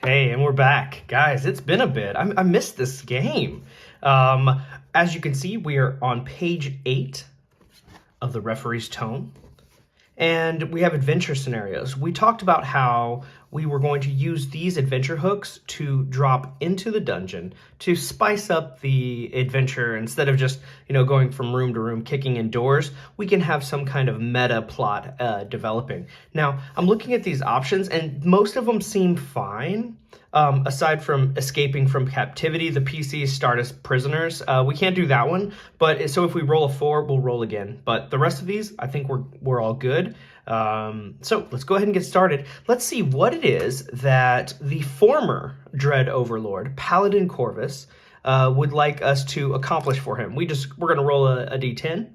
Hey, and we're back. Guys, it's been a bit. I missed this game. As you can see, we are on page 8 of the referee's tome. And we have adventure scenarios. We talked about how we were going to use these adventure hooks to drop into the dungeon to spice up the adventure. Instead of just, going from room to room, kicking in doors, we can have some kind of meta plot developing. Now, I'm looking at these options, and most of them seem fine. Aside from escaping from captivity, the PCs start as prisoners. We can't do that one, but so if we roll a 4, we'll roll again. But the rest of these, I think we're all good. So let's go ahead and get started. Let's see what it is that the former Dread Overlord, Paladin Corvus, would like us to accomplish for him. We're going to roll a d10.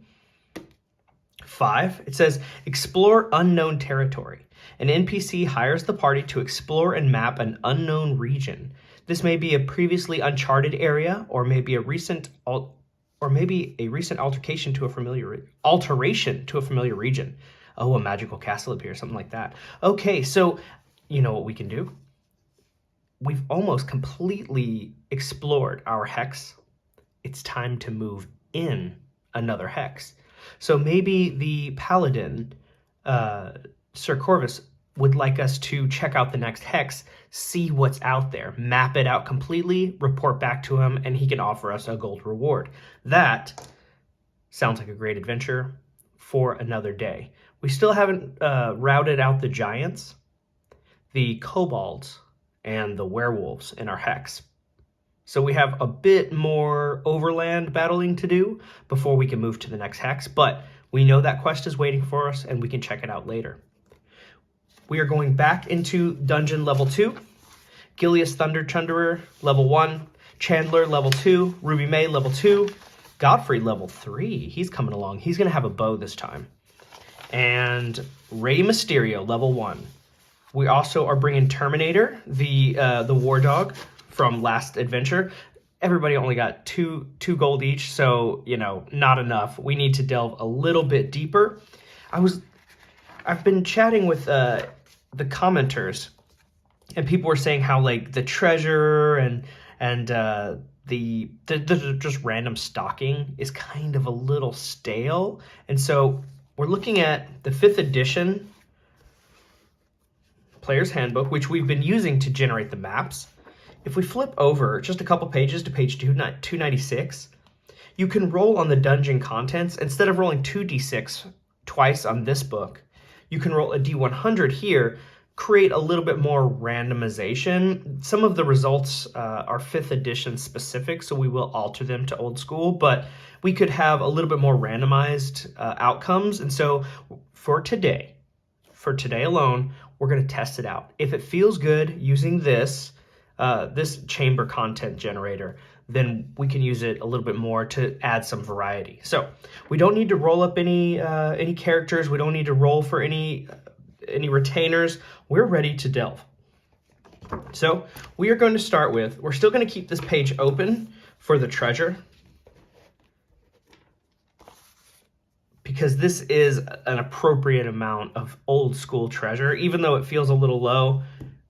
5. It says, explore unknown territory. An NPC hires the party to explore and map an unknown region. This may be a previously uncharted area, or maybe a recent alteration to a familiar region. Oh, a magical castle appears, something like that. Okay, so you know what we can do? We've almost completely explored our hex. It's time to move in another hex. So maybe the paladin, Sir Corvus, would like us to check out the next hex, see what's out there, map it out completely, report back to him, and he can offer us a gold reward. That sounds like a great adventure for another day. We still haven't routed out the giants, the kobolds, and the werewolves in our hex. So we have a bit more overland battling to do before we can move to the next hex, but we know that quest is waiting for us and we can check it out later. We are going back into dungeon level 2. Gilius Thunderchunderer, level 1. Chandler, level 2. Ruby May, level 2. Godfrey, level 3. He's coming along. He's going to have a bow this time. And Rey Mysterio, level 1. We also are bringing Terminator, the war dog from last adventure. Everybody only got two gold each, so, not enough. We need to delve a little bit deeper. I've been chatting with the commenters, and people were saying how the treasure and the just random stocking is kind of a little stale, and so we're looking at the 5th edition Player's Handbook, which we've been using to generate the maps. If we flip over just a couple pages to page 296, you can roll on the dungeon contents. Instead of rolling 2d6 twice on this book, you can roll a d100 here, create a little bit more randomization. Some of the results are 5th edition specific, so we will alter them to old school, but we could have a little bit more randomized outcomes. And so for today alone, we're going to test it out. If it feels good using this chamber content generator, then we can use it a little bit more to add some variety. So we don't need to roll up any characters. We don't need to roll for any retainers. We're ready to delve. So we are going to start with, we're still going to keep this page open for the treasure, because this is an appropriate amount of old school treasure. Even though it feels a little low,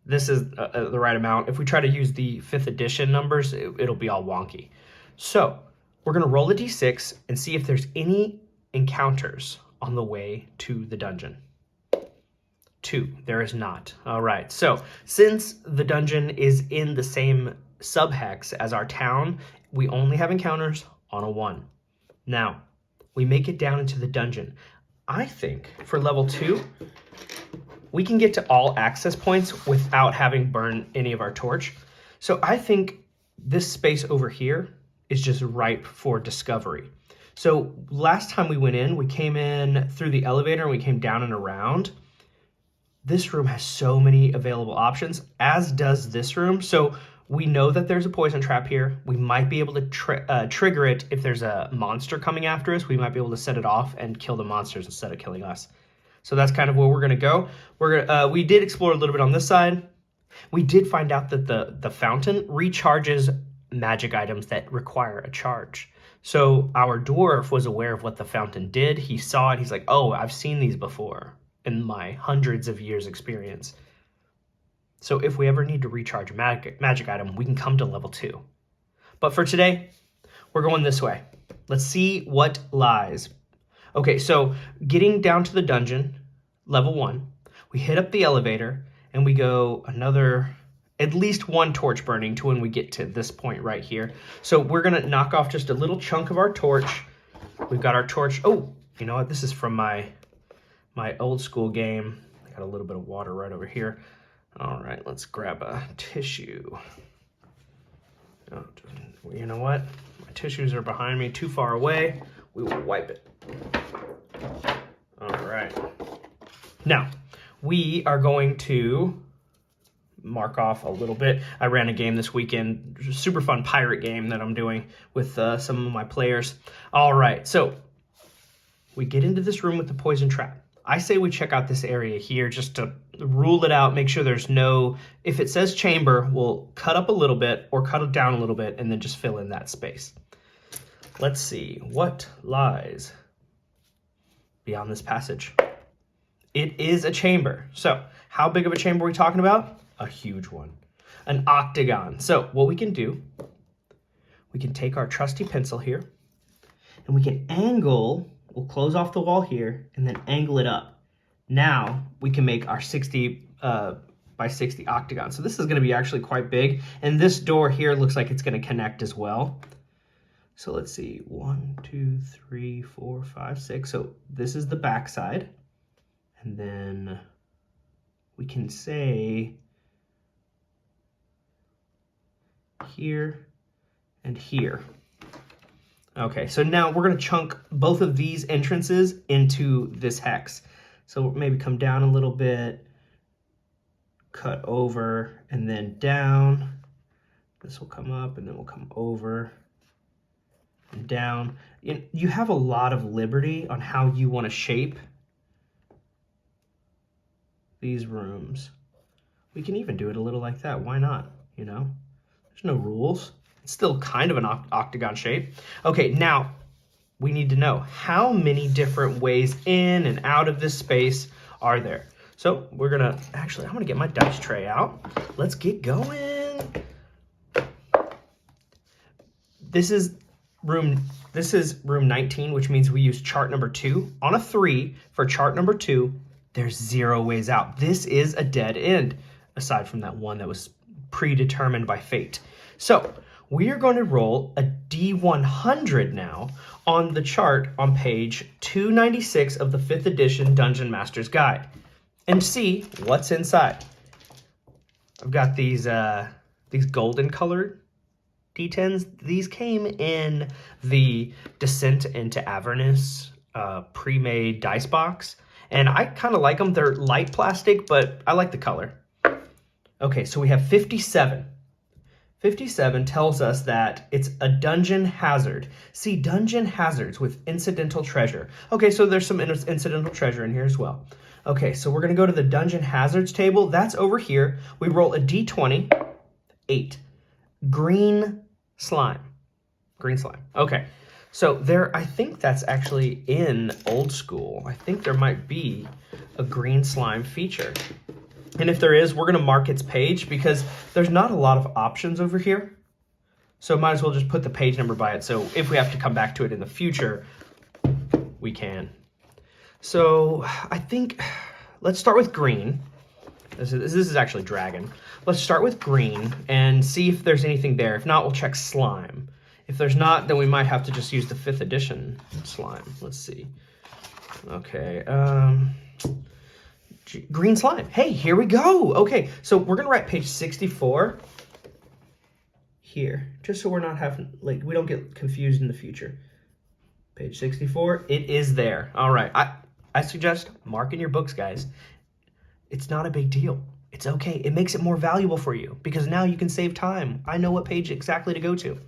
this is the right amount. If we try to use the 5th edition numbers, it'll be all wonky. So we're going to roll a d6 and see if there's any encounters on the way to the dungeon. 2, there is not. All right, so since the dungeon is in the same subhex as our town, we only have encounters on a 1. Now, we make it down into the dungeon. I think for level 2, we can get to all access points without having burned any of our torch. So I think this space over here is just ripe for discovery. So last time we went in, we came in through the elevator and we came down and around. This room has so many available options, as does this room. So we know that there's a poison trap here. We might be able to trigger it if there's a monster coming after us. We might be able to set it off and kill the monsters instead of killing us. So that's kind of where we're going to go. We did explore a little bit on this side. We did find out that the fountain recharges magic items that require a charge. So our dwarf was aware of what the fountain did. He saw it. He's like, oh, I've seen these before in my hundreds of years experience. So if we ever need to recharge a magic item, we can come to level 2. But for today, we're going this way. Let's see what lies. Okay, so getting down to the dungeon, level 1, we hit up the elevator and we go another, at least one torch burning to when we get to this point right here. So we're gonna knock off just a little chunk of our torch. We've got our torch. Oh, you know what? This is from my old school game. I got a little bit of water right over here. All right, let's grab a tissue. Oh, you know what? My tissues are behind me, too far away. We will wipe it. All right. Now, we are going to mark off a little bit. I ran a game this weekend, super fun pirate game that I'm doing with some of my players. All right, so we get into this room with the poison trap. I say we check out this area here just to rule it out, make sure there's no, if it says chamber, we'll cut up a little bit or cut it down a little bit and then just fill in that space. Let's see what lies beyond this passage. It is a chamber. So how big of a chamber are we talking about? A huge one, an octagon. So what we can do, we can take our trusty pencil here and we can angle. We'll close off the wall here and then angle it up. Now we can make our 60 by 60 octagon. So this is going to be actually quite big. And this door here looks like it's going to connect as well. So let's see, 1, 2, 3, 4, 5, 6. So this is the back side. And then we can say here and here. Okay, so now we're going to chunk both of these entrances into this hex. So maybe come down a little bit, cut over, and then down. This will come up, and then we'll come over and down. You have a lot of liberty on how you want to shape these rooms. We can even do it a little like that. Why not? You know, there's no rules. It's still kind of an octagon shape. Okay, now we need to know how many different ways in and out of this space are there. So we're gonna, actually, I'm gonna get my dice tray out. Let's get going. This is room 19, which means we use chart number 2. On a 3 for chart number 2, there's 0 ways out. This is a dead end, aside from that one that was predetermined by fate. So we are going to roll a D100 now on the chart on page 296 of the 5th edition Dungeon Master's Guide and see what's inside. I've got these golden colored D10s. These came in the Descent into Avernus pre-made dice box, and I kind of like them. They're light plastic, but I like the color. Okay, so we have 57. 57 tells us that it's a dungeon hazard. See, dungeon hazards with incidental treasure. Okay, so there's some incidental treasure in here as well. Okay, so we're going to go to the dungeon hazards table. That's over here. We roll a d20, 8. Green slime. Green slime. Okay, so there, I think that's actually in old school. I think there might be a green slime feature. And if there is, we're going to mark its page because there's not a lot of options over here. So might as well just put the page number by it. So if we have to come back to it in the future, we can. So I think let's start with green. This is actually dragon. Let's start with green and see if there's anything there. If not, we'll check slime. If there's not, then we might have to just use the 5th edition slime. Let's see. Okay. Green slime. Hey, here we go. Okay, so we're gonna write page 64 here, just so we're not having, like, we don't get confused in the future. Page 64, it is there. All right, I suggest mark in your books, guys. It's not a big deal. It's okay. It makes it more valuable for you because now you can save time. I know what page exactly to go to.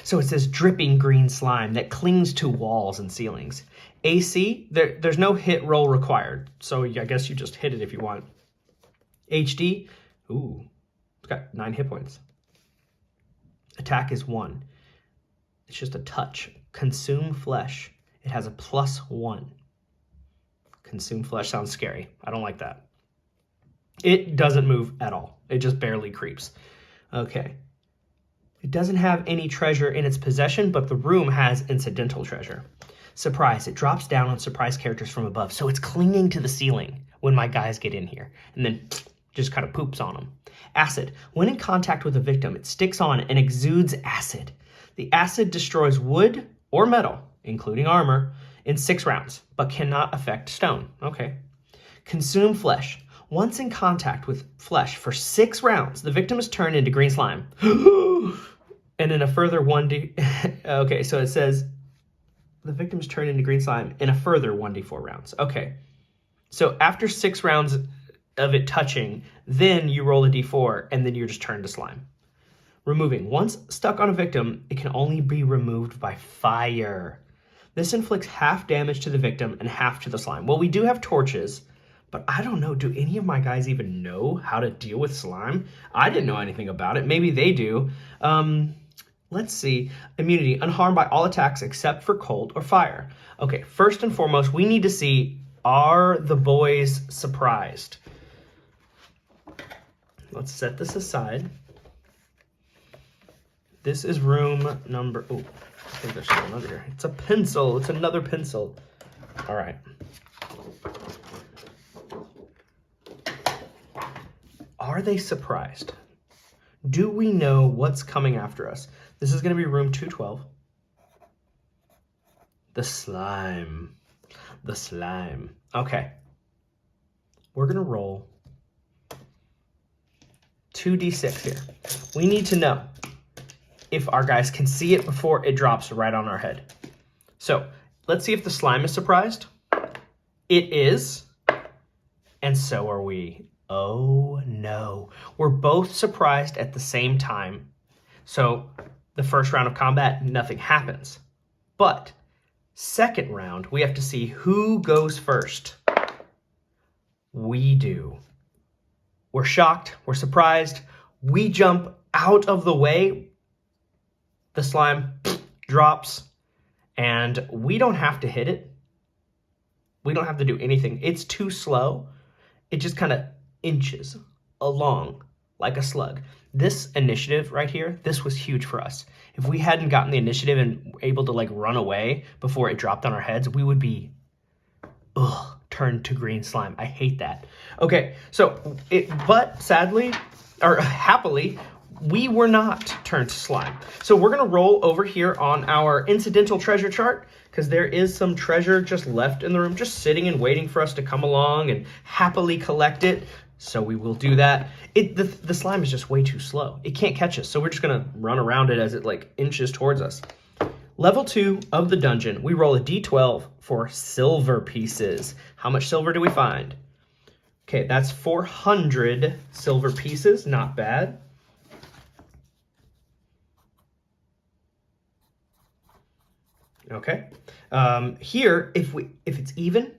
So it says dripping green slime that clings to walls and ceilings. AC, there's no hit roll required, so I guess you just hit it if you want. HD, ooh, it's got 9 hit points. Attack is 1. It's just a touch. Consume flesh, it has a +1. Consume flesh sounds scary. I don't like that. It doesn't move at all. It just barely creeps. Okay. It doesn't have any treasure in its possession, but the room has incidental treasure. Surprise. It drops down on surprise characters from above, so it's clinging to the ceiling when my guys get in here, and then just kind of poops on them. Acid. When in contact with a victim, it sticks on and exudes acid. The acid destroys wood or metal, including armor, in 6 rounds, but cannot affect stone. Okay. Consume flesh. Once in contact with flesh for 6 rounds, the victim is turned into green slime. And in a further 1d... Okay, so it says the victim is turned into green slime in a further 1d4 rounds. Okay. So after 6 rounds of it touching, then you roll a d4, and then you're just turned to slime. Removing. Once stuck on a victim, it can only be removed by fire. This inflicts half damage to the victim and half to the slime. Well, we do have torches, but I don't know. Do any of my guys even know how to deal with slime? I didn't know anything about it. Maybe they do. Let's see. Immunity. Unharmed by all attacks except for cold or fire. Okay, first and foremost, we need to see, are the boys surprised? Let's set this aside. This is room number... Oh, I think there's still another here. It's a pencil. It's another pencil. All right. Are they surprised? Do we know what's coming after us? This is going to be room 212. The slime. The slime. Okay. We're going to roll 2d6 here. We need to know if our guys can see it before it drops right on our head. So let's see if the slime is surprised. It is. And so are we. Oh no. We're both surprised at the same time. So the first round of combat, nothing happens. But second round, we have to see who goes first. We do. We're shocked. We're surprised. We jump out of the way. The slime drops, and we don't have to hit it. We don't have to do anything. It's too slow. It just kind of inches along like a slug. This initiative right here, this was huge for us. If we hadn't gotten the initiative and able to like run away before it dropped on our heads, we would be turned to green slime. I hate that. Okay, but sadly, or happily, we were not turned to slime. So we're going to roll over here on our incidental treasure chart, because there is some treasure just left in the room, just sitting and waiting for us to come along and happily collect it. So we will do that. The slime is just way too slow. It can't catch us, so we're just going to run around it as it like inches towards us. Level 2 of the dungeon, we roll a d12 for silver pieces. How much silver do we find? Okay, that's 400 silver pieces. Not bad. Okay. Here, if it's even,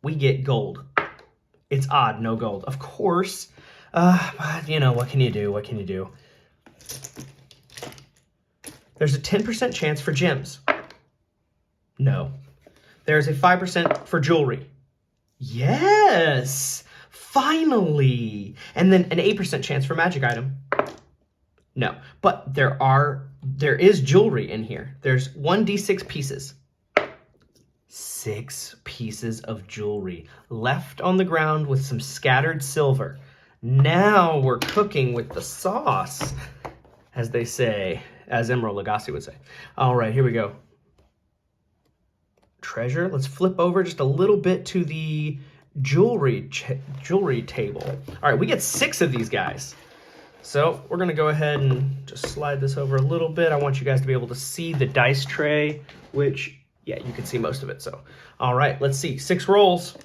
we get gold. It's odd, no gold. Of course. But you know, what can you do? What can you do? There's a 10% chance for gems. No. There's a 5% for jewelry. Yes! Finally! And then an 8% chance for magic item. No. But there is jewelry in here. There's 1d6 pieces. 6 pieces of jewelry left on the ground with some scattered silver. Now we're cooking with the sauce, as they say, as Emerald Lagasse would say. All right, here we go. Treasure. Let's flip over just a little bit to the jewelry table. All right, we get 6 of these guys. So we're going to go ahead and just slide this over a little bit. I want you guys to be able to see the dice tray, which, yeah, you can see most of it. So, all right, let's see. 6 rolls.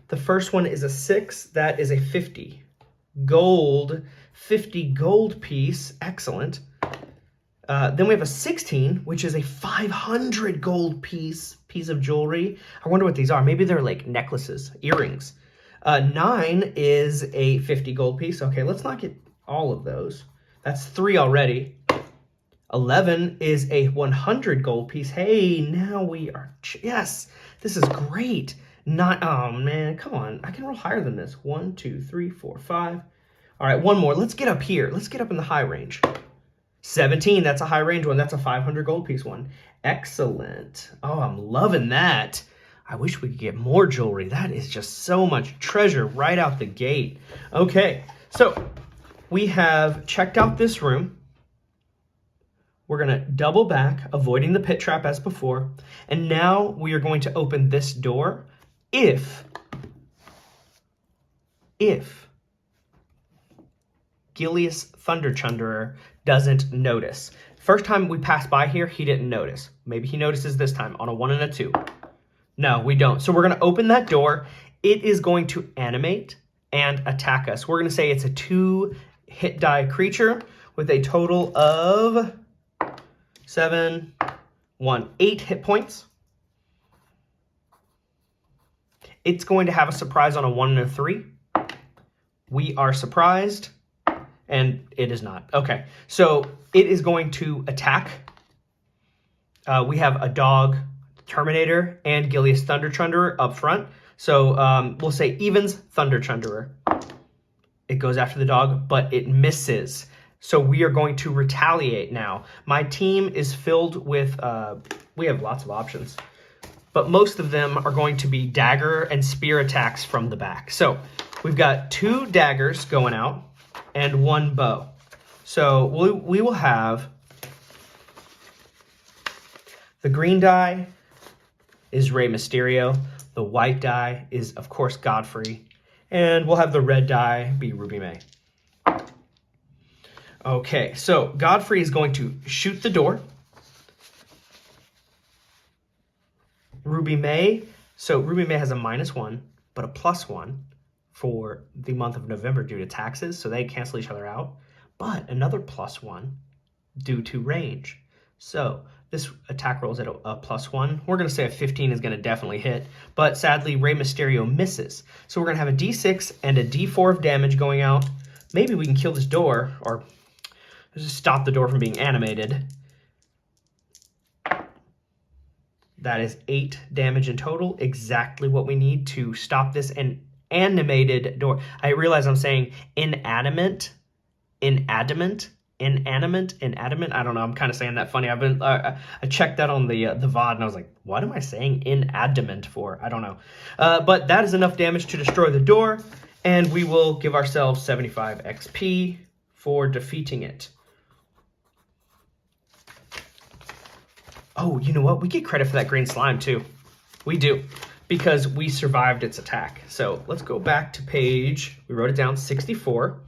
The first one is a 6. That is a 50 gold piece. Excellent. Then we have a 16, which is a 500 gold piece of jewelry. I wonder what these are. Maybe they're like necklaces, earrings. 9 is a 50 gold piece. Okay, let's not get all of those. That's 3 already. 11 is a 100 gold piece. Hey, now we are... Yes, this is great. Not, oh man, come on. I can roll higher than this. 1, 2, 3, 4, 5. All right, one more. Let's get up here. Let's get up in the high range. 17, that's a high range one. That's a 500 gold piece one. Excellent. Oh, I'm loving that. I wish we could get more jewelry. That is just so much treasure right out the gate. Okay, so we have checked out this room. We're going to double back, avoiding the pit trap as before. And now we are going to open this door if Gilius Thunderchunderer doesn't notice. First time we passed by here, he didn't notice. Maybe he notices this time on a 1 and a 2. No, we don't. So we're going to open that door. It is going to animate and attack us. We're going to say it's a 2 hit die creature with a total of 7, 1, 8 hit points. It's going to have a surprise on a 1 and a 3. We are surprised, and it is not. Okay, so it is going to attack. We have a dog, Terminator, and Gilius Thunderchunderer up front. So we'll say evens Thunderchunderer. It goes after the dog, but it misses. So we are going to retaliate now. My team is filled with, we have lots of options, but most of them are going to be dagger and spear attacks from the back. So we've got 2 daggers going out and 1 bow. So we will have the green die is Rey Mysterio. The white die is, of course, Godfrey. And we'll have the red die be Ruby May. Okay, so Godfrey is going to shoot the door. Ruby May, so Ruby May has a -1, but a +1 for the month of November due to taxes, so they cancel each other out. But another +1 due to range. So this attack rolls at a +1. We're going to say a 15 is going to definitely hit, but sadly Rey Mysterio misses. So we're going to have a D6 and a D4 of damage going out. Maybe we can kill this door, or just stop the door from being animated. That is 8 damage in total, exactly what we need to stop this animated door. I realize I'm saying inanimate. I don't know. I'm kind of saying that funny. I checked that on the VOD and I was like, what am I saying inadamant for? I don't know. But that is enough damage to destroy the door, and we will give ourselves 75 XP for defeating it. Oh, you know what? We get credit for that green slime too. We do, because we survived its attack. So let's go back to page, we wrote it down, 64.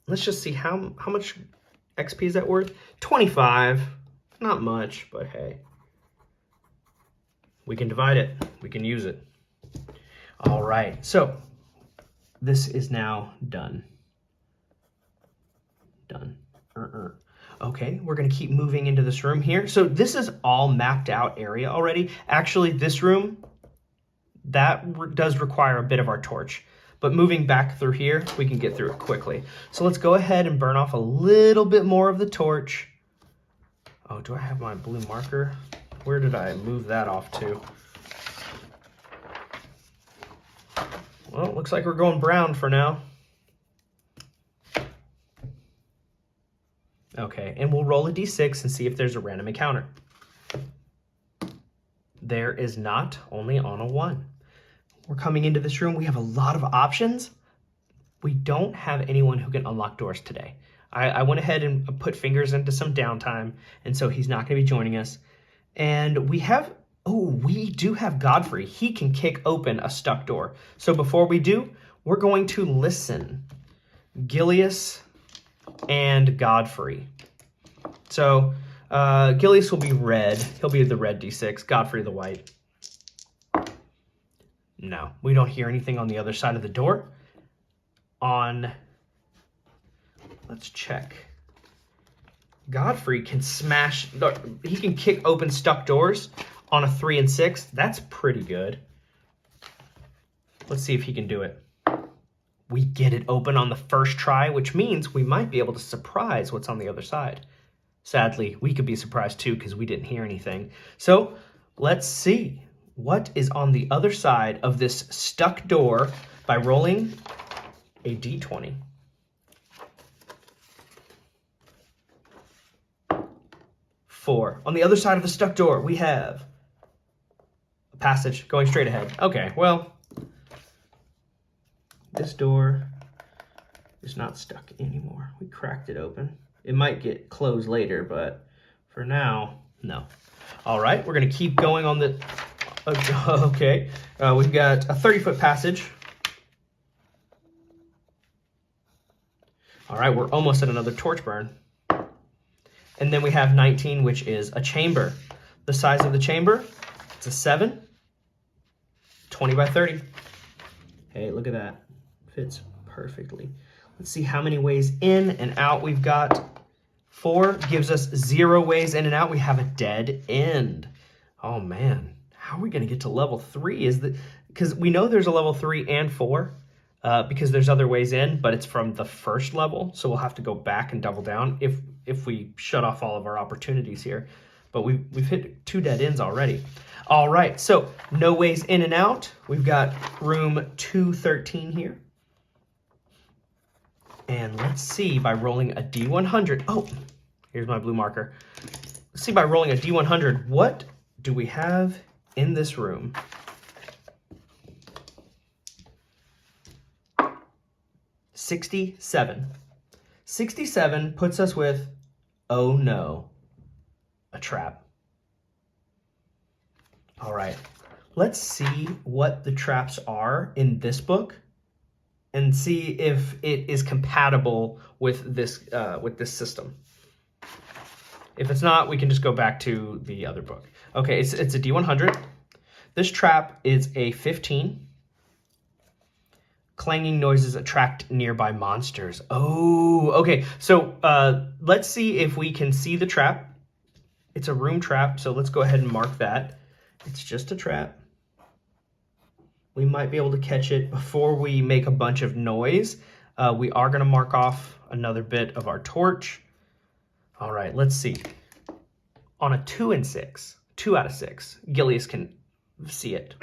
Let's just see how much XP is that worth? 25. Not much, but hey. We can divide it. We can use it. All right, so this is now done. Done. Okay, we're going to keep moving into this room here. So this is all mapped out area already. Actually, this room, that does require a bit of our torch. But moving back through here, we can get through it quickly. So let's go ahead and burn off a little bit more of the torch. Oh, do I have my blue marker? Where did I move that off to? Well, it looks like we're going brown for now. Okay, and we'll roll a d6 and see if there's a random encounter. There is not, only on a 1. We're coming into this room. We have a lot of options. We don't have anyone who can unlock doors today. I went ahead and put fingers into some downtime, and so he's not going to be joining us. And we do have Godfrey. He can kick open a stuck door. So before we do, we're going to listen. Gilius and Godfrey. So Gilius will be red. He'll be the red d6. Godfrey the white. No, we don't hear anything on the other side of the door. Let's check. Godfrey can he can kick open stuck doors on a 3 and 6. That's pretty good. Let's see if he can do it. We get it open on the first try, which means we might be able to surprise what's on the other side. Sadly, we could be surprised too because we didn't hear anything. So let's see. What is on the other side of this stuck door by rolling a d20? Four. On the other side of the stuck door, we have a passage going straight ahead. Okay, well, this door is not stuck anymore. We cracked it open. It might get closed later, but for now, no. All right, we're going to keep going on the... Okay, we've got a 30-foot passage. All right, we're almost at another torch burn. And then we have 19, which is a chamber. The size of the chamber, it's a 7, 20 by 30. Hey, look at that. Fits perfectly. Let's see how many ways in and out we've got. 4 gives us 0 ways in and out. We have a dead end. Oh man, how are we gonna get to level 3? Because we know there's a level 3 and 4 because there's other ways in, but it's from the first level. So we'll have to go back and double down if we shut off all of our opportunities here. But we've hit 2 dead ends already. All right, so no ways in and out. We've got room 213 here. And let's see by rolling a D100. Oh, here's my blue marker. Let's see by rolling a D100, what do we have in this room? 67. 67 puts us with, oh no, a trap. All right, let's see what the traps are in this book and see if it is compatible with this system. If it's not, we can just go back to the other book. Okay, it's a D100. This trap is a 15. Clanging noises attract nearby monsters. Oh, okay. So let's see if we can see the trap. It's a room trap, so let's go ahead and mark that. It's just a trap. We might be able to catch it before we make a bunch of noise. We are going to mark off another bit of our torch. All right, let's see. On a 2 and 6, 2 out of 6, Gilius can see it.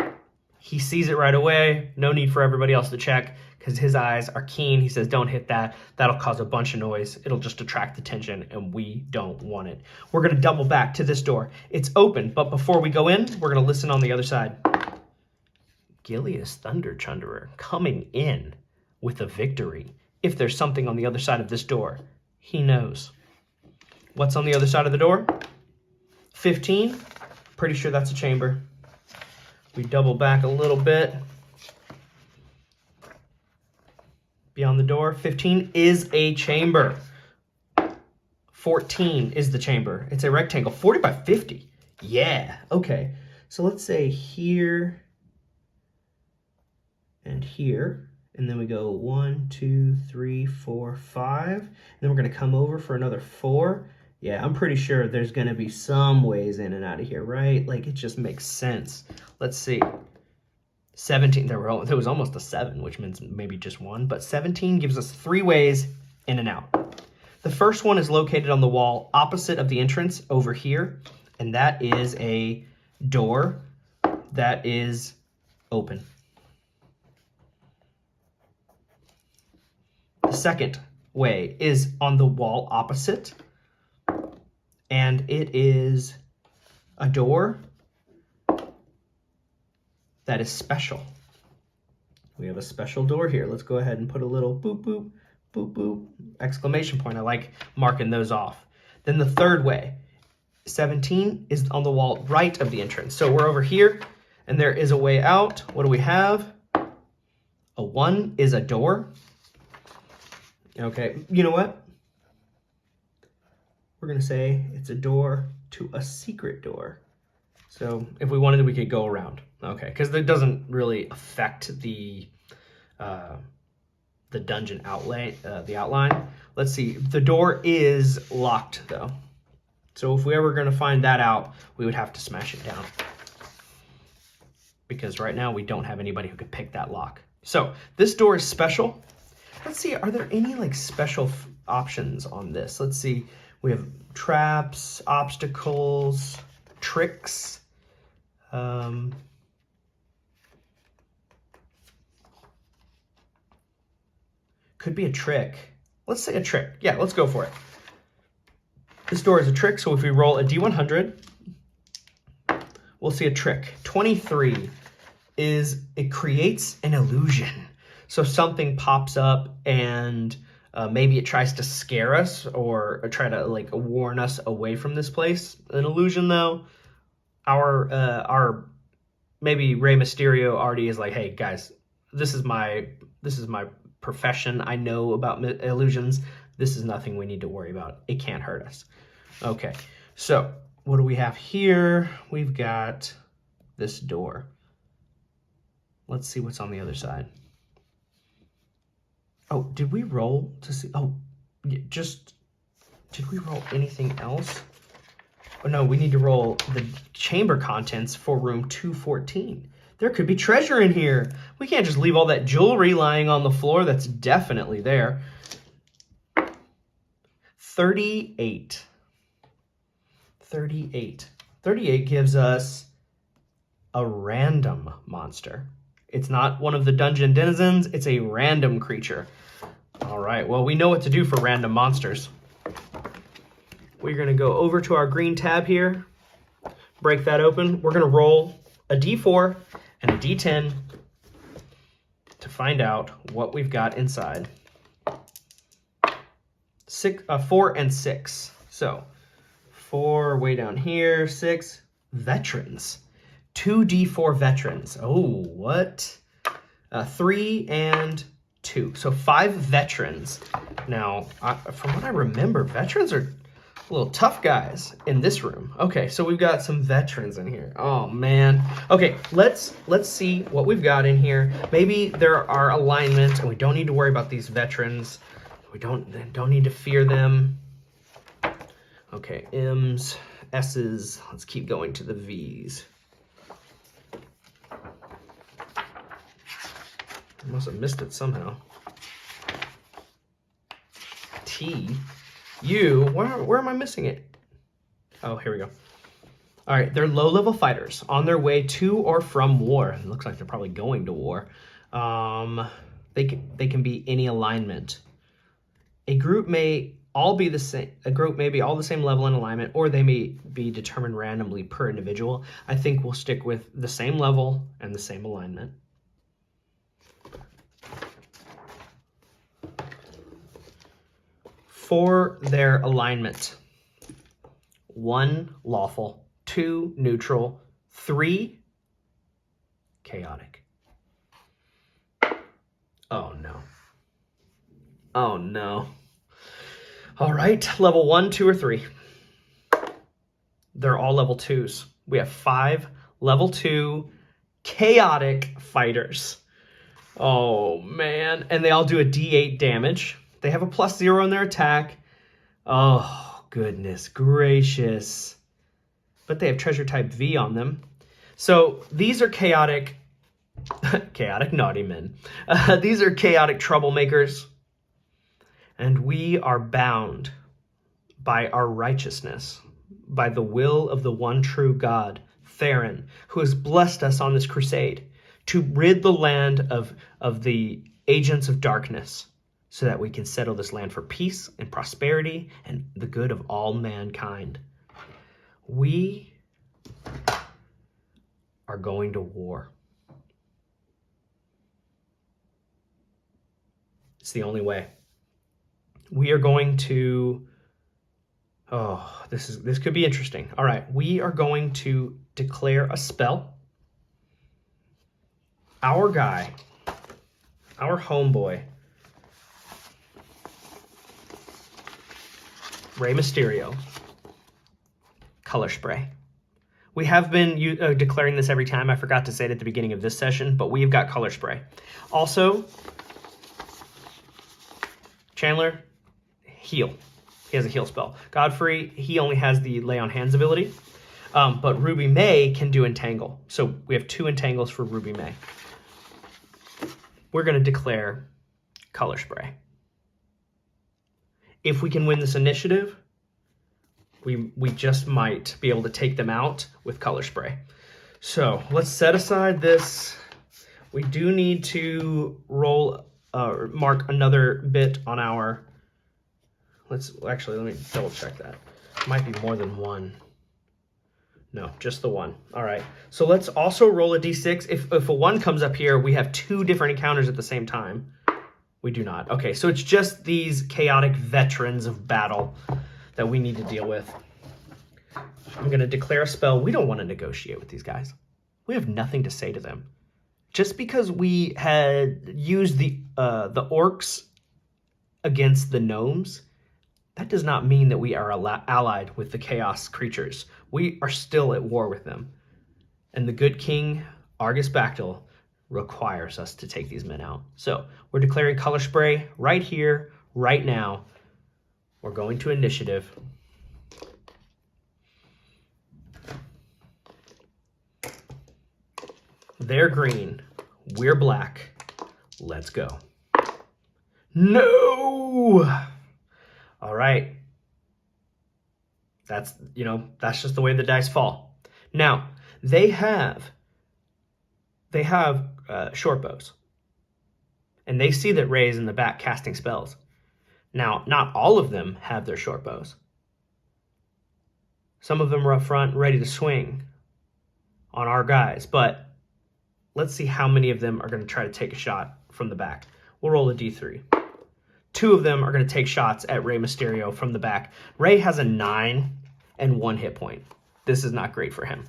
He sees it right away. No need for everybody else to check because his eyes are keen. He says, don't hit that. That'll cause a bunch of noise. It'll just attract attention, and we don't want it. We're going to double back to this door. It's open, but before we go in, we're going to listen on the other side. Gilius Thunder Chunderer coming in with a victory. If there's something on the other side of this door, he knows. What's on the other side of the door? 15. Pretty sure that's a chamber. We double back a little bit. Beyond the door, 15 is a chamber. 14 is the chamber. It's a rectangle, 40 by 50. Yeah, okay. So let's say here and here. And then we go 1, 2, 3, 4, 5. And then we're gonna come over for another 4. Yeah, I'm pretty sure there's gonna be some ways in and out of here, right? Like it just makes sense. Let's see. 17, there was almost a 7, which means maybe just 1, but 17 gives us 3 ways in and out. The first one is located on the wall opposite of the entrance over here, and that is a door that is open. The second way is on the wall opposite, and it is a door that is special. We have a special door here. Let's go ahead and put a little boop, boop, boop, boop, exclamation point. I like marking those off. Then the third way, 17 is on the wall right of the entrance. So we're over here and there is a way out. What do we have? A 1 is a door. Okay, you know what? We're gonna say it's a door to a secret door. So if we wanted, we could go around. Okay, because it doesn't really affect the dungeon the outline. Let's see. The door is locked though. So if we ever going to find that out, we would have to smash it down. Because right now we don't have anybody who could pick that lock. So this door is special. Let's see. Are there any like special options on this? Let's see. We have traps, obstacles, tricks. Could be a trick. Let's say a trick. Yeah, let's go for it. This door is a trick, so if we roll a D100, we'll see a trick. 23 is it creates an illusion. So something pops up and maybe it tries to scare us or try to like warn us away from this place. An illusion, though, our maybe Rey Mysterio already is like, hey guys, this is my profession. I know about illusions. This is nothing we need to worry about. It can't hurt us. Okay, so what do we have here? We've got this door. Let's see what's on the other side. Oh, did we roll to see? Oh, did we roll anything else? Oh no, we need to roll the chamber contents for room 214. There could be treasure in here. We can't just leave all that jewelry lying on the floor. That's definitely there. 38. 38. 38 gives us a random monster. It's not one of the dungeon denizens. It's a random creature. All right, well, we know what to do for random monsters. We're going to go over to our green tab here, break that open. We're going to roll a D4 and a D10 to find out what we've got inside. 4 and 6. So 4 way down here, 6 veterans. 2d4 veterans. Oh, what? 3 and 2. So 5 veterans. Now, from what I remember, veterans are little tough guys in this room. Okay, so we've got some veterans in here. Oh, man. Okay, let's see what we've got in here. Maybe there are alignments, and we don't need to worry about these veterans. We don't need to fear them. Okay, M's, S's. Let's keep going to the V's. I must have missed it somehow. T, U, where am I missing it? Oh, here we go. All right, they're low-level fighters on their way to or from war. It looks like they're probably going to war. They can be any alignment. A group may all be the same. A group may be all the same level in alignment, or they may be determined randomly per individual. I think we'll stick with the same level and the same alignment. For their alignment: 1 lawful, 2 neutral, 3 chaotic. Oh no. Oh no. All right, level 1, 2, or 3. They're all level 2s. We have 5 level 2 chaotic fighters. Oh man, and they all do a D8 damage. They have a +0 in their attack. Oh, goodness gracious. But they have treasure type V on them. So these are chaotic naughty men. These are chaotic troublemakers. And we are bound by our righteousness, by the will of the one true God, Theron, who has blessed us on this crusade to rid the land of the agents of darkness, so that we can settle this land for peace and prosperity and the good of all mankind. We are going to war. It's the only way. We are going to... Oh, this could be interesting. All right, we are going to declare a spell. Our guy, our homeboy, Rey Mysterio, color spray. We have been declaring this every time. I forgot to say it at the beginning of this session, but we've got color spray. Also, Chandler, heal. He has a heal spell. Godfrey, he only has the lay on hands ability, but Ruby May can do entangle. So we have 2 entangles for Ruby May. We're going to declare color spray. If we can win this initiative, we just might be able to take them out with color spray. So let's set aside this. We do need to roll mark another bit on our, let me double check that. Might be more than one. No, just the one. All right. So let's also roll a d6. If a 1 comes up here, we have 2 different encounters at the same time. We do not. Okay, so it's just these chaotic veterans of battle that we need to deal with. I'm going to declare a spell. We don't want to negotiate with these guys. We have nothing to say to them. Just because we had used the orcs against the gnomes, that does not mean that we are allied with the chaos creatures. We are still at war with them. And the good king, Argus Bactyl, requires us to take these men out. So we're declaring color spray right here, right now. We're going to initiative. They're green. We're black. Let's go. No! All right. That's just the way the dice fall. Now, they have short bows. And they see that Ray's in the back casting spells. Now, not all of them have their short bows. Some of them are up front, ready to swing on our guys, but let's see how many of them are going to try to take a shot from the back. We'll roll a d3. 2 of them are going to take shots at Rey Mysterio from the back. Rey has a 9 and 1 hit point. This is not great for him.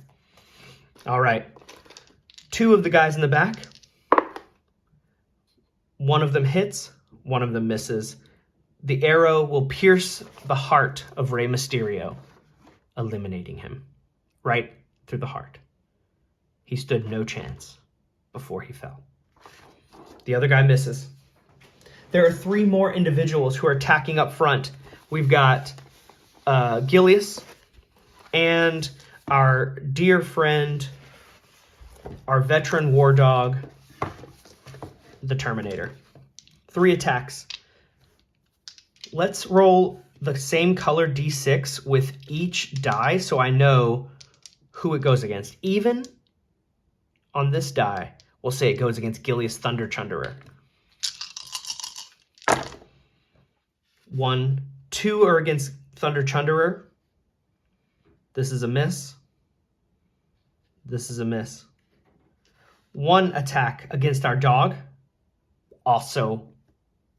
All right. 2 of the guys in the back. 1 of them hits, 1 of them misses. The arrow will pierce the heart of Rey Mysterio, eliminating him right through the heart. He stood no chance before he fell. The other guy misses. There are 3 more individuals who are attacking up front. We've got Gilius and our dear friend, our veteran war dog, the Terminator. 3 attacks. Let's roll the same color d6 with each die so I know who it goes against. Even on this die, we'll say it goes against Gilius Thunder Chunderer. 1, 2 are against Thunder Chunderer. This is a miss. This is a miss. 1 attack against our dog. Also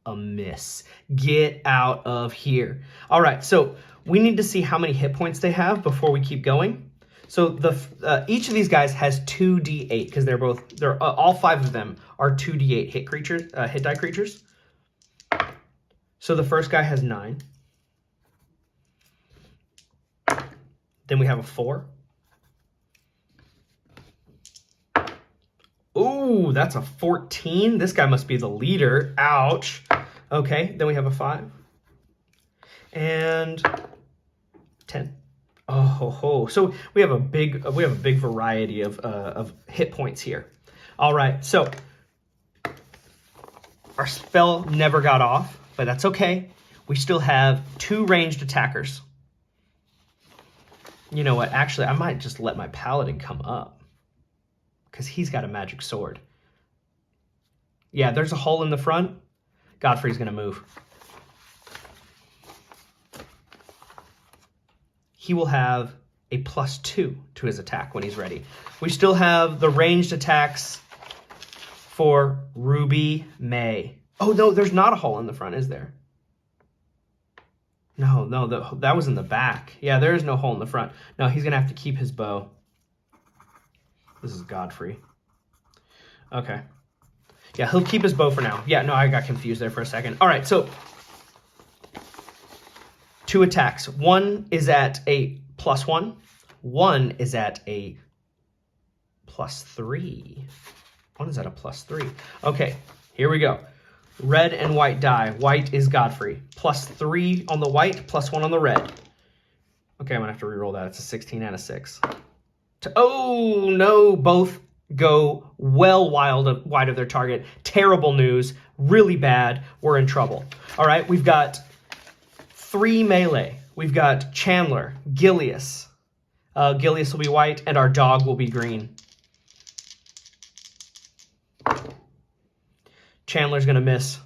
a miss. Get out of here. All right, so we need to see how many hit points they have before we keep going. So each of these guys has 2d8 because they're all 5 of them are 2d8 hit die creatures. So the first guy has 9. Then we have a 4. Ooh, that's a 14. This guy must be the leader. Ouch. Okay, then we have a 5. And 10. Oh ho ho. So we have a big variety of hit points here. All right, so our spell never got off, but that's okay. We still have 2 ranged attackers. You know what? Actually, I might just let my paladin come up because he's got a magic sword. Yeah, there's a hole in the front. Godfrey's going to move. He will have a +2 to his attack when he's ready. We still have the ranged attacks for Ruby May. Oh, no, there's not a hole in the front, is there? No, that was in the back. Yeah, there is no hole in the front. No, he's going to have to keep his bow. This is Godfrey. Okay. Yeah, he'll keep his bow for now. Yeah, no, I got confused there for a second. All right, so 2 attacks. 1 is at a +1. 1 is at a +3. 1 is at a +3. Okay, here we go. Red and white die. White is Godfrey. +3 on the white, +1 on the red. Okay, I'm going to have to reroll that. It's a 16 and a 6. Oh, no. Both go well wide of their target. Terrible news. Really bad. We're in trouble. All right, we've got 3 melee. We've got Chandler, Gilius. Gilius will be white, and our dog will be green. Chandler's going to miss.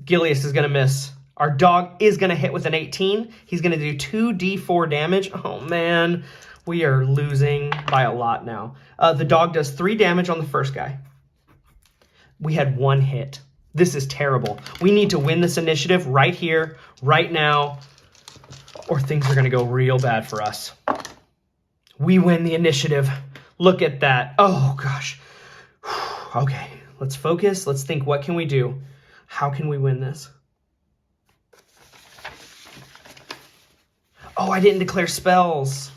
Gilius is going to miss. Our dog is going to hit with an 18. He's going to do 2d4 damage. Oh, man. We are losing by a lot now. The dog does 3 damage on the first guy. We had 1 hit. This is terrible. We need to win this initiative right here, right now, or things are going to go real bad for us. We win the initiative. Look at that. Oh, gosh. Okay, let's focus. Let's think, what can we do? How can we win this? Oh, I didn't declare spells.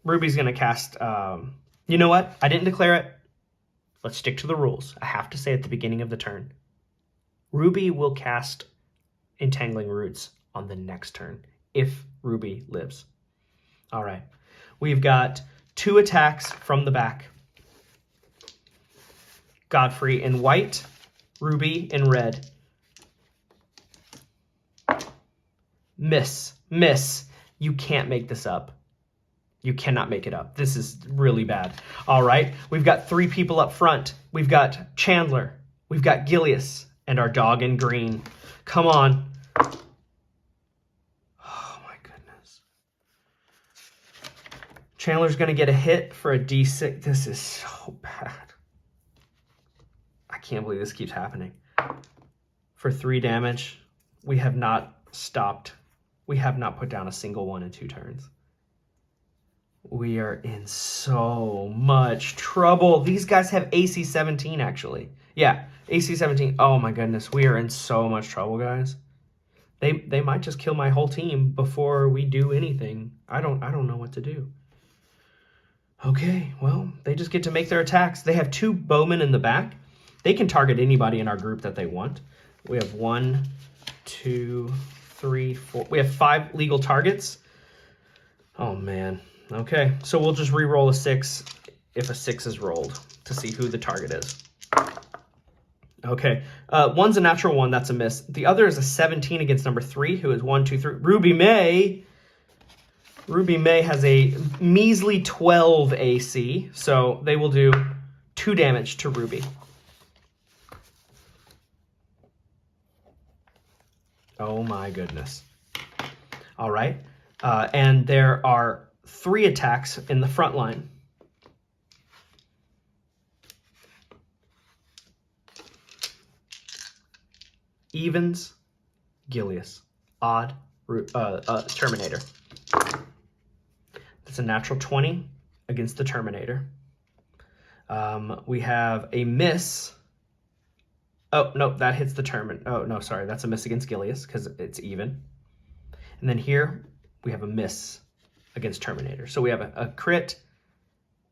Ruby's going to cast... you know what? I didn't declare it. Let's stick to the rules. I have to say at the beginning of the turn. Ruby will cast Entangling Roots on the next turn, if Ruby lives. All right. We've got 2 attacks from the back. Godfrey in white, Ruby in red. Miss. Miss. You can't make this up. You cannot make it up. This is really bad. All right. We've got 3 people up front. We've got Chandler. We've got Gilius. And our dog in green. Come on. Oh, my goodness. Chandler's going to get a hit for a d6. This is so bad. I can't believe this keeps happening. For 3 damage, we have not stopped. We have not put down a single one in 2 turns. We are in so much trouble. These guys have AC 17, actually. Yeah, AC 17. Oh, my goodness. We are in so much trouble, guys. They might just kill my whole team before we do anything. I don't know what to do. Okay, well, they just get to make their attacks. They have 2 bowmen in the back. They can target anybody in our group that they want. We have 1, 2, 3, 4. We have 5 legal targets. Oh, man. Okay, so we'll just re-roll a 6 if a 6 is rolled to see who the target is. Okay, one's a natural 1. That's a miss. The other is a 17 against number 3, who is 1, 2, 3. Ruby May. Ruby May has a measly 12 AC, so they will do 2 damage to Ruby. Oh my goodness. All right. And there are 3 attacks in the front line. Evens, Gilius. Odd, Terminator. That's a natural 20 against the Terminator. We have a miss. Oh, no, that hits the Terminator. Oh, no, sorry. That's a miss against Gilius because it's even. And then here we have a miss against Terminator. So we have a crit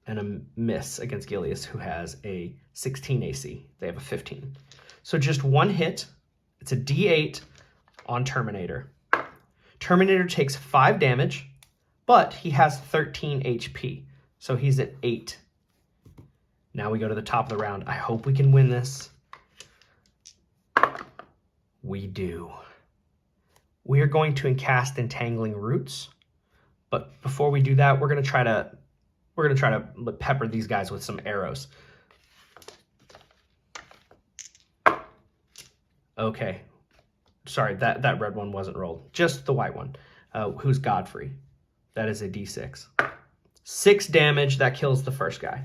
and a miss against Gilius, who has a 16 AC. They have a 15. So just 1 hit. It's a D8 on Terminator. Terminator takes 5 damage, but he has 13 HP. So he's at 8. Now we go to the top of the round. I hope we can win this. We do. We are going to cast Entangling Roots, but before we do that, we're going to try to pepper these guys with some arrows. Okay. Sorry, that red one wasn't rolled. Just the white one. Who's Godfrey? That is a D6. 6 damage. That kills the first guy.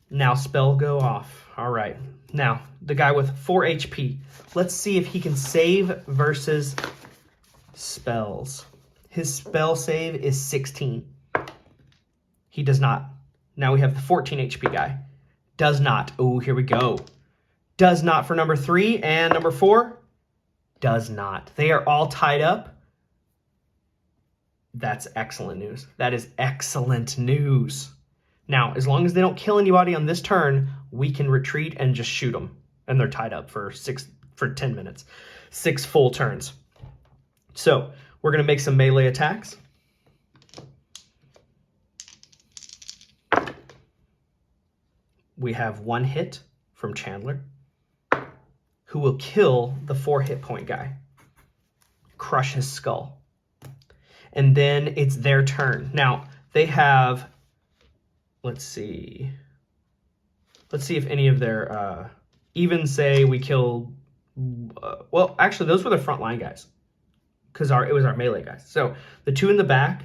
Now spell go off. All right. Now, the guy with 4 HP. Let's see if he can save versus spells. His spell save is 16. He does not. Now we have the 14 HP guy. Does not. Oh, here we go. Does not for number 3, and number 4 does not. They are all tied up. That's excellent news. That is excellent news. Now, as long as they don't kill anybody on this turn, we can retreat and just shoot them. And they're tied up for 10 minutes. 6 full turns. So, we're going to make some melee attacks. We have 1 hit from Chandler, who will kill the 4 hit point guy. Crush his skull. And then it's their turn. Now, they have, let's see, Let's see if any of their, even say we killed, well, actually, those were the frontline guys, because it was our melee guys. So the 2 in the back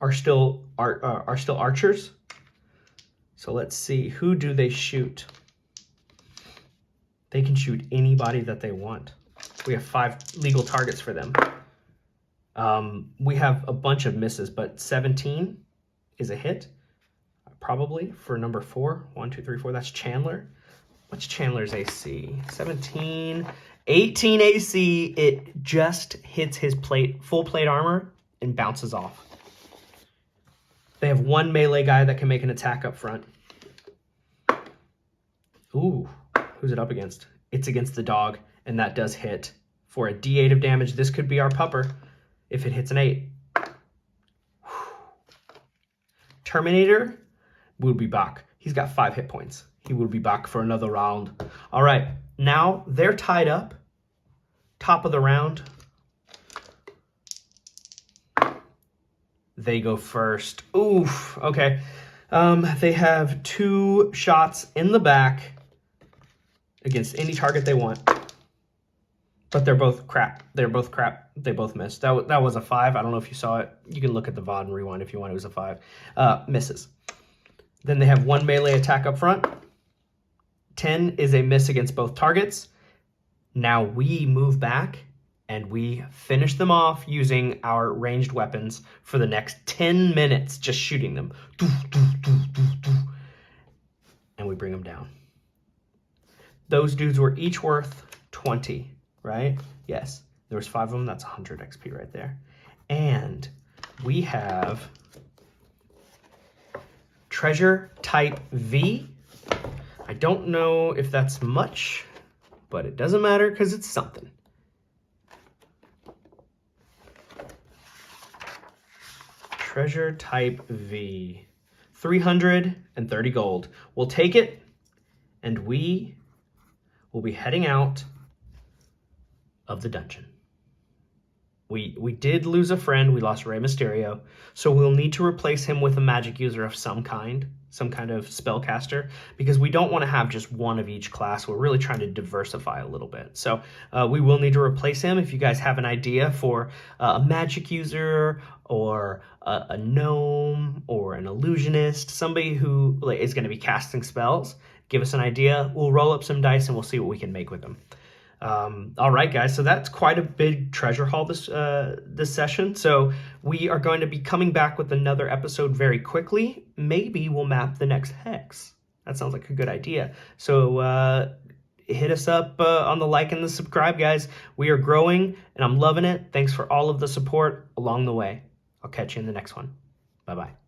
are still archers. So let's see, who do they shoot? They can shoot anybody that they want. We have 5 legal targets for them. We have a bunch of misses, but 17 is a hit, probably, for number 4. 1, 2, 3, 4, that's Chandler. What's Chandler's AC? 17, 18 AC. It just hits his full plate armor and bounces off. They have 1 melee guy that can make an attack up front. Ooh, who's it up against? It's against the dog, and that does hit for a D8 of damage. This could be our pupper if it hits an 8. Terminator will be back. He's got 5 hit points. He will be back for another round. All right, now they're tied up. Top of the round. They go first. Oof, okay. They have 2 shots in the back against any target they want. But they're both crap. They're both crap. They both missed. That was a 5. I don't know if you saw it. You can look at the VOD and rewind if you want. It was a 5. Misses. Then they have 1 melee attack up front. 10 is a miss against both targets. Now we move back and we finish them off using our ranged weapons for the next 10 minutes, just shooting them. And we bring them down. Those dudes were each worth 20, right? Yes. There was 5 of them. That's 100 XP right there. And we have treasure type V. I don't know if that's much, but it doesn't matter because it's something. Treasure type V. 330 gold. We'll take it, and we will be heading out of the dungeon. We did lose a friend. We lost Rey Mysterio. So we'll need to replace him with a magic user of some kind of spellcaster, because we don't want to have just one of each class. We're really trying to diversify a little bit. So we will need to replace him. If you guys have an idea for a magic user or a gnome or an illusionist, somebody who is going to be casting spells, give us an idea. We'll roll up some dice and we'll see what we can make with them. All right, guys, so that's quite a big treasure haul this session. So we are going to be coming back with another episode very quickly. Maybe we'll map the next hex. That sounds like a good idea. So hit us up on the like and the subscribe, guys. We are growing, and I'm loving it. Thanks for all of the support along the way. I'll catch you in the next one. Bye-bye.